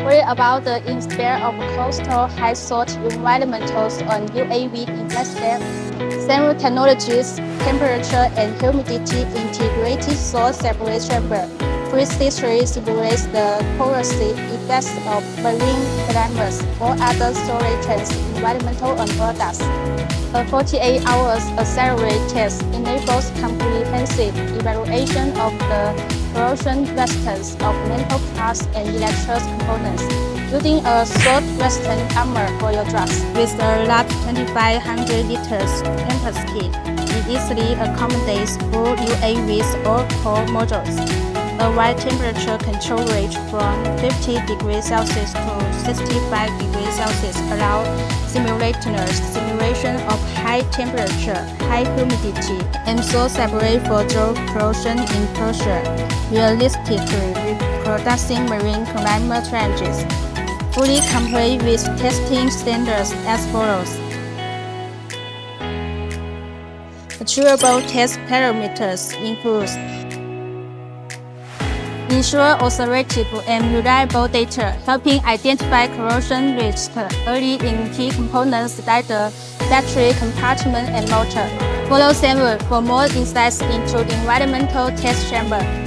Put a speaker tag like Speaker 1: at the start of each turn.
Speaker 1: Worry about the impact of coastal high-salt environmentals on UAV investment. Sanwood Technologies temperature and humidity integrated soil separate chamber precisely simulates the corrosive effects of marine climates or other storage environmental products. A 48 hours accelerated test enables comprehensive evaluation of the corrosion resistance of metal parts and electrical components. Using a short resistant armor for your drugs with a large 2,500 liters capacity, it easily accommodates full UAVs or core modules. A wide temperature control range from 50 degrees Celsius to 65 degrees Celsius allows simulation of high temperature, high humidity, and soil separate for zero corrosion enclosure, realistically reproducing marine climate changes. Fully comply with testing standards as follows. Achievable test parameters include ensure authoritative and reliable data, helping identify corrosion risks early in key components like the battery compartment and motor. Follow Sanwood for more insights into the environmental test chamber.